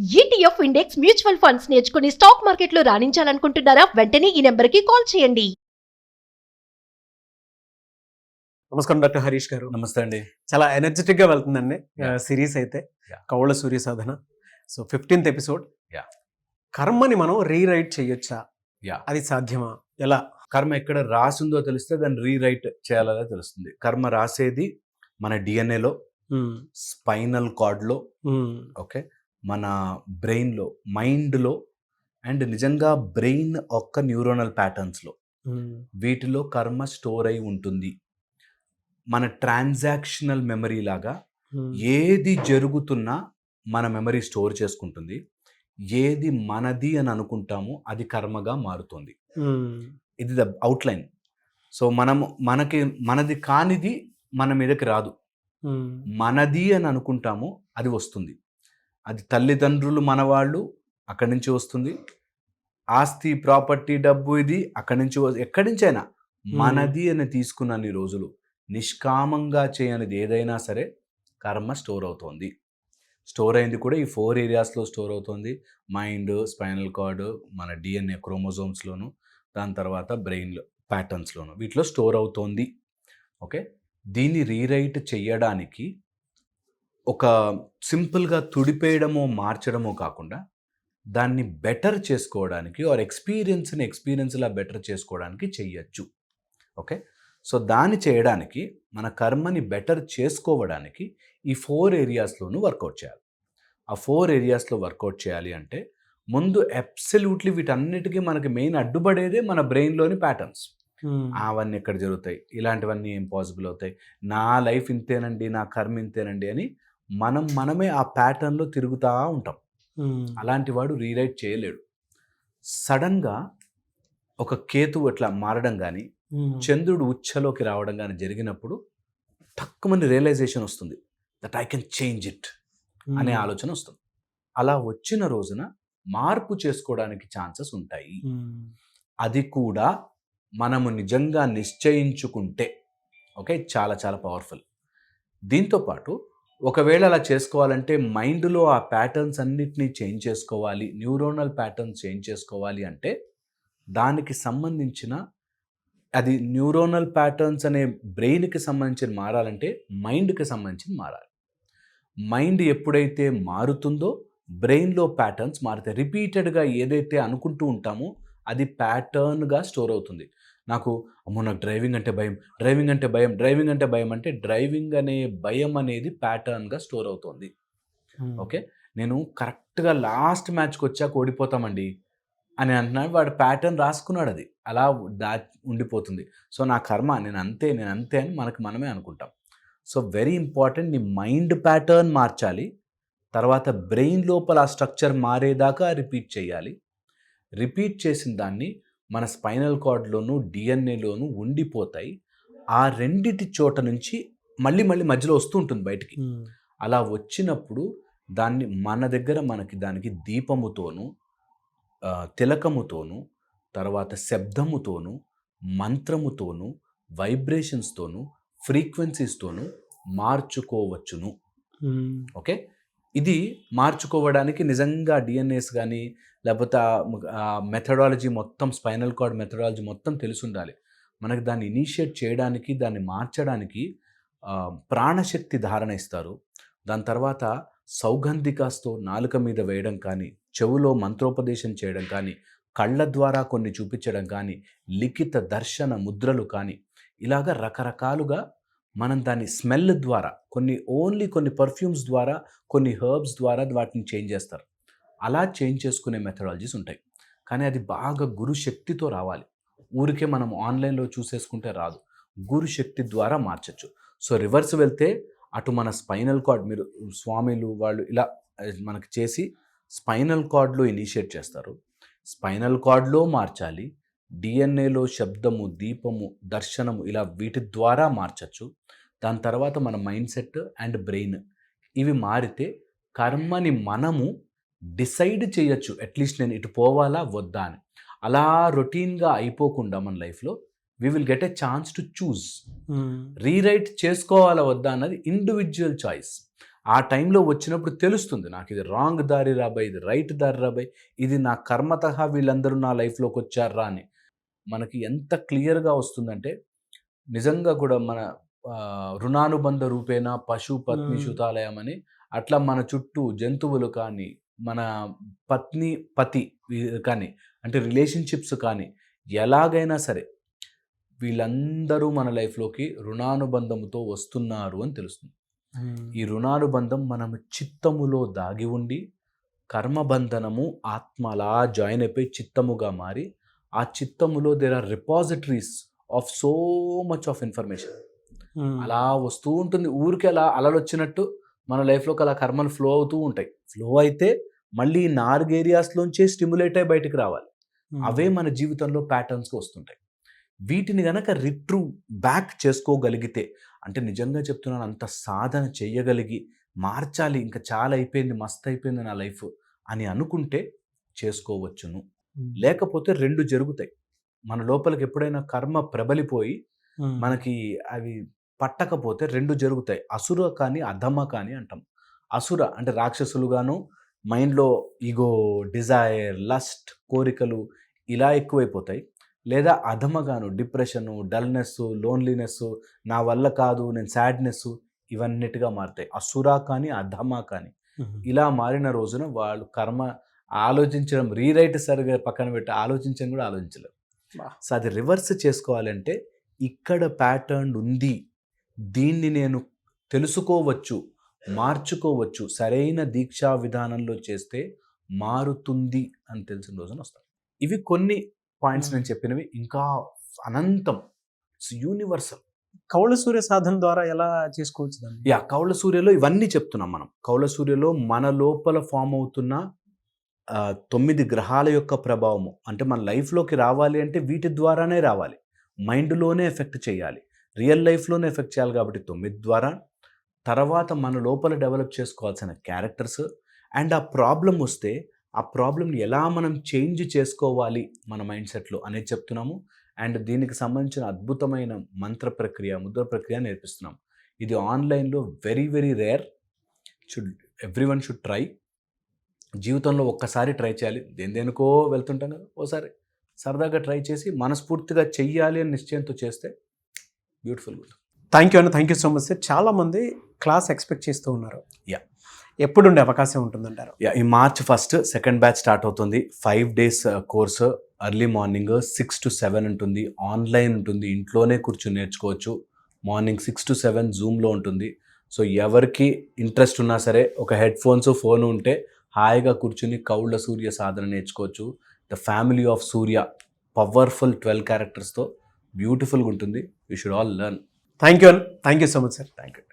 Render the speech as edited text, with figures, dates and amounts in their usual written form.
ETF index mutual funds నేర్చుకుని stock మార్కెట్లో రాణించాలనుకుంటున్నారా? వెంటనే ఈ నెంబర్కి కాల్ చేయండి. నమస్కారం డాక్టర్ హరీష్ గారు. నమస్తే అండి. చాలా ఎనర్జెటిక్ గా వెళ్తుందండి Yeah. సిరీస్ అయితే. Yeah. కౌళ్ళ సూర్య సాధన. So 15th episode. Yeah. కర్మని మనం రీరైట్ చేయొచ్చా? Yeah. అది సాధ్యమా? ఎలా? కర్మ ఎక్కడ రాసిందో తెలిస్తే దాన్ని రీరైట్ చేయాలో తెలుస్తుంది. కర్మ రాసేది మన డిఎన్ఏలో, స్పైనల్ కార్డ్లో, ఓకే, మన బ్రెయిన్లో, మైండ్లో, అండ్ నిజంగా బ్రెయిన్ ఒక్క న్యూరోనల్ ప్యాటర్న్స్లో, వీటిలో కర్మ స్టోర్ అయి ఉంటుంది. మన ట్రాన్సాక్షనల్ మెమరీ లాగా ఏది జరుగుతున్నా మన మెమరీ స్టోర్ చేసుకుంటుంది. ఏది మనది అని అనుకుంటామో అది కర్మగా మారుతుంది. ఇది ద అవుట్లైన్. సో మనది కానిది మన మీదకి రాదు. మనది అని అనుకుంటామో అది వస్తుంది. అది తల్లిదండ్రులు మనవాళ్ళు, అక్కడి నుంచి వస్తుంది. ఆస్తి, ప్రాపర్టీ, డబ్బు, ఇది అక్కడి నుంచి ఎక్కడి నుంచైనా మనది అని తీసుకున్నన్ని రోజులు నిష్కామంగా చేయనిది ఏదైనా సరే కర్మ స్టోర్ అవుతుంది. స్టోర్ అయింది కూడా ఈ 4 ఏరియాస్లో స్టోర్ అవుతుంది. మైండ్, స్పైనల్ కార్డ్, మన డిఎన్ఏ క్రోమోజోమ్స్లోను, దాని తర్వాత బ్రెయిన్ ప్యాటర్న్స్లోను, వీటిలో స్టోర్ అవుతోంది. ఓకే, దీన్ని రీరైట్ చెయ్యడానికి ఒక సింపుల్గా తుడిపేయడమో మార్చడమో కాకుండా దాన్ని బెటర్ చేసుకోవడానికి ఆర్ ఎక్స్పీరియన్స్లా బెటర్ చేసుకోవడానికి చెయ్యొచ్చు. ఓకే, సో దాన్ని చేయడానికి మన కర్మని బెటర్ చేసుకోవడానికి ఈ 4 ఏరియాస్లోనూ వర్కౌట్ చేయాలి. ఆ 4 ఏరియాస్లో వర్కౌట్ చేయాలి అంటే ముందు అబ్సల్యూట్లీ వీటన్నిటికీ మనకి మెయిన్ అడ్డుపడేదే మన బ్రెయిన్లోని ప్యాటర్న్స్. అవన్నీ ఎక్కడ జరుగుతాయి, ఇలాంటివన్నీ ఏం పాసిబుల్ అవుతాయి, నా లైఫ్ ఇంతేనండి, నా కర్మ ఇంతేనండి అని మనమే ఆ ప్యాటర్న్లో తిరుగుతూ ఉంటాం. అలాంటి వాడు రీరైట్ చేయలేడు. సడన్గా ఒక కేతువు అట్లా మారడం కానీ, చంద్రుడు ఉచ్చలోకి రావడం కానీ జరిగినప్పుడు తక్కువమంది రియలైజేషన్ వస్తుంది, that I can change it అనే ఆలోచన వస్తుంది. అలా వచ్చిన రోజున మార్పు చేసుకోవడానికి ఛాన్సెస్ ఉంటాయి. అది కూడా మనము నిజంగా నిశ్చయించుకుంటే, ఓకే, చాలా చాలా పవర్ఫుల్. దీంతోపాటు ఒకవేళ అలా చేసుకోవాలంటే మైండ్లో ఆ ప్యాటర్న్స్ అన్నిటినీ చేంజ్ చేసుకోవాలి, న్యూరోనల్ ప్యాటర్న్స్ చేంజ్ చేసుకోవాలి అంటే దానికి సంబంధించిన, అది న్యూరోనల్ ప్యాటర్న్స్ అనే బ్రెయిన్కి సంబంధించిన మారాలంటే మైండ్కి సంబంధించిన మారాలి. మైండ్ ఎప్పుడైతే మారుతుందో బ్రెయిన్లో ప్యాటర్న్స్ మారుతాయి. రిపీటెడ్గా ఏదైతే అనుకుంటూ ఉంటామో అది ప్యాటర్న్గా స్టోర్ అవుతుంది. నాకు డ్రైవింగ్ అంటే భయం, డ్రైవింగ్ అంటే భయం, డ్రైవింగ్ అంటే భయం అంటే డ్రైవింగ్ అనే భయం అనేది ప్యాటర్న్గా స్టోర్ అవుతుంది. ఓకే, నేను కరెక్ట్గా లాస్ట్ మ్యాచ్కి వచ్చాక ఓడిపోతామండి అని అంటున్నాడు, వాడు ప్యాటర్న్ రాసుకున్నాడు, అది అలా ఉండిపోతుంది. సో నా కర్మ, నేను అంతే అని మనమే అనుకుంటాం. సో వెరీ ఇంపార్టెంట్, నీ మైండ్ ప్యాటర్న్ మార్చాలి. తర్వాత బ్రెయిన్ లోపల ఆ స్ట్రక్చర్ మారేదాకా రిపీట్ చేయాలి. రిపీట్ చేసిన దాన్ని మన స్పైనల్ కార్డ్లోను, డిఎన్ఏలోను ఉండిపోతాయి. ఆ రెండిటి చోట నుంచి మళ్ళీ మధ్యలో వస్తూ ఉంటుంది బయటికి. అలా వచ్చినప్పుడు దాన్ని మన దగ్గర దానికి దీపముతోనూ, తిలకముతోనూ, తర్వాత శబ్దముతోనూ, మంత్రముతోనూ, వైబ్రేషన్స్తోనూ, ఫ్రీక్వెన్సీస్తోనూ మార్చుకోవచ్చును. ఓకే, ఇది మార్చుకోవడానికి నిజంగా డిఎన్ఏస్ కానీ లేకపోతే ఆ మెథడాలజీ మొత్తం, స్పైనల్ కార్డ్ మెథడాలజీ మొత్తం తెలిసి ఉండాలి మనకి. దాన్ని ఇనిషియేట్ చేయడానికి, దాన్ని మార్చడానికి ప్రాణశక్తి ధారణ ఇస్తారు. దాని తర్వాత సౌగంధికాస్తో నాలుక మీద వేయడం కానీ, చెవులో మంత్రోపదేశం చేయడం కానీ, కళ్ళ ద్వారా కొన్ని చూపించడం కానీ, లిఖిత దర్శన ముద్రలు కానీ, ఇలాగ రకరకాలుగా మనం దాన్ని స్మెల్ ద్వారా, కొన్ని పర్ఫ్యూమ్స్ ద్వారా, కొన్ని హర్బ్స్ ద్వారా వాటిని చేంజ్ చేస్తారు. అలా చేంజ్ చేసుకునే మెథడాలజీస్ ఉంటాయి. కానీ అది బాగా గురుశక్తితో రావాలి. ఊరికే మనం ఆన్లైన్లో చూసేసుకుంటే రాదు, గురుశక్తి ద్వారా మార్చచ్చు. సో రివర్స్ వెళ్తే అటు మన స్పైనల్ కార్డ్, మీరు స్వామిలు వాళ్ళు ఇలా మనకి చేసి స్పైనల్ కార్డ్లో ఇనిషియేట్ చేస్తారు, స్పైనల్ కార్డ్లో మార్చాలి. డిఎన్ఏలో శబ్దము, దీపము, దర్శనము, ఇలా వీటి ద్వారా మార్చచ్చు. దాని తర్వాత మన మైండ్ సెట్ అండ్ బ్రెయిన్ ఇవి మారితే కర్మని మనము డిసైడ్ చేయొచ్చు. అట్లీస్ట్ నేను ఇటు పోవాలా వద్దా అని. అలా రొటీన్గా అయిపోకుండా మన లైఫ్లో we will get a chance to choose. Rewrite చేసుకోవాలా వద్దా అన్నది ఇండివిజువల్ చాయిస్. ఆ టైంలో వచ్చినప్పుడు తెలుస్తుంది నాకు ఇది రాంగ్ దారి రాబాయ్, ఇది రైట్ దారి రాబాయ్, ఇది నా కర్మతః వీళ్ళందరూ నా లైఫ్లోకి వచ్చారా అని మనకి ఎంత క్లియర్గా వస్తుందంటే నిజంగా కూడా మన రుణానుబంధ రూపేణ పశు పత్ని శుతాలయం అని అట్లా మన చుట్టూ జంతువులు కానీ మన పతి కానీ అంటే రిలేషన్షిప్స్ కానీ ఎలాగైనా సరే వీళ్ళందరూ మన లైఫ్లోకి రుణానుబంధముతో వస్తున్నారు అని తెలుస్తుంది. ఈ రుణానుబంధం మనం చిత్తములో దాగి ఉండి కర్మబంధనము ఆత్మ అలా జాయిన్ అయిపోయి చిత్తముగా మారి ఆ చిత్తములో there are repositories of so much of information అలా వస్తూ ఉంటుంది. ఊరికి అలా అలలు వచ్చినట్టు మన లైఫ్లోకి అలా కర్మలు ఫ్లో అవుతూ ఉంటాయి. ఫ్లో అయితే మళ్ళీ 4 ఏరియాస్లోంచే స్టిమ్యులేట్ అయి బయటికి రావాలి. అవే మన జీవితంలో ప్యాటర్న్స్గా వస్తుంటాయి. వీటిని గనక రిట్రూ బ్యాక్ చేసుకోగలిగితే అంటే నిజంగా చెప్తున్నాను అంత సాధన చేయగలిగి మార్చాలి ఇంకా చాలా అయిపోయింది మస్త్ అయిపోయింది నా లైఫ్ అని అనుకుంటే చేసుకోవచ్చును. లేకపోతే 2 జరుగుతాయి. మన లోపలికి ఎప్పుడైనా కర్మ ప్రబలిపోయి మనకి అవి పట్టకపోతే 2 జరుగుతాయి. అసుర కానీ అధమ కానీ అంటాం. అసుర అంటే రాక్షసులుగాను మైండ్లో ఈగో, డిజైర్, లస్ట్, కోరికలు ఇలా ఎక్కువైపోతాయి. లేదా అధమగాను డిప్రెషను, డల్నెస్, లోన్లీనెస్, నా వల్ల కాదు, నేను సాడ్నెస్ ఇవన్నిటిగా మారుతాయి. అసుర కానీ అధమ కానీ ఇలా మారిన రోజున వాళ్ళు కర్మ ఆలోచించడం రీరైట్ సరిగా పక్కన పెట్టి ఆలోచించడం కూడా ఆలోచించలేరు. సో అది రివర్స్ చేసుకోవాలంటే ఇక్కడ ప్యాటర్న్ ఉంది, దీన్ని నేను తెలుసుకోవచ్చు, మార్చుకోవచ్చు, సరైన దీక్షా విధానంలో చేస్తే మారుతుంది అని తెలిసిన రోజున వస్తాం. ఇవి కొన్ని పాయింట్స్ నేను చెప్పినవి, ఇంకా అనంతం, యూనివర్సల్. కౌళ సూర్య సాధన ద్వారా ఎలా చేసుకోవచ్చు దాన్ని? కౌళ సూర్యలో ఇవన్నీ చెప్తున్నాం మనం. కౌళ సూర్యలో మన లోపల ఫామ్ అవుతున్న 9 గ్రహాల యొక్క ప్రభావము అంటే మన లైఫ్లోకి రావాలి అంటే వీటి ద్వారానే రావాలి. మైండ్లోనే ఎఫెక్ట్ చేయాలి, రియల్ లైఫ్లోనే ఎఫెక్ట్ చేయాలి. కాబట్టి 9 ద్వారా తర్వాత మన లోపల డెవలప్ చేసుకోవాల్సిన క్యారెక్టర్స్ అండ్ ఆ ప్రాబ్లం వస్తే ఆ ప్రాబ్లమ్ని ఎలా మనం చేంజ్ చేసుకోవాలి మన మైండ్ సెట్లో అనేది చెప్తున్నాము. అండ్ దీనికి సంబంధించిన అద్భుతమైన మంత్ర ప్రక్రియ, ముద్ర ప్రక్రియ నేర్పిస్తున్నాం. ఇది ఆన్లైన్లో very very rare. Everyone should try. జీవితంలో ఒక్కసారి ట్రై చేయాలి. దేనికో వెళ్తుంటాం కదా, ఓసారి సరదాగా ట్రై చేసి మనస్ఫూర్తిగా చెయ్యాలి అని నిశ్చయంతో చేస్తే బ్యూటిఫుల్గా ఉంటుంది. థ్యాంక్ యూ అన్న, thank you so much sir. చాలామంది క్లాస్ ఎక్స్పెక్ట్ చేస్తూ ఉన్నారు. ఎప్పుడు ఉండే అవకాశం ఉంటుందంటారు? ఈ March 1 సెకండ్ బ్యాచ్ స్టార్ట్ అవుతుంది. 5 days course. Early morning 6 to 7 ఉంటుంది. ఆన్లైన్ ఉంటుంది, ఇంట్లోనే కూర్చొని నేర్చుకోవచ్చు. మార్నింగ్ 6 to 7 జూమ్లో ఉంటుంది. సో ఎవరికి ఇంట్రెస్ట్ ఉన్నా సరే ఒక హెడ్ ఫోన్స్, ఫోన్ ఉంటే హాయిగా కూర్చుని కౌళ్ళ సూర్య సాధన నేర్చుకోవచ్చు. The family of Surya powerful 12 క్యారెక్టర్స్తో బ్యూటిఫుల్గా ఉంటుంది. You should all learn. Thank you అన్న, thank you so much sir. Thank you.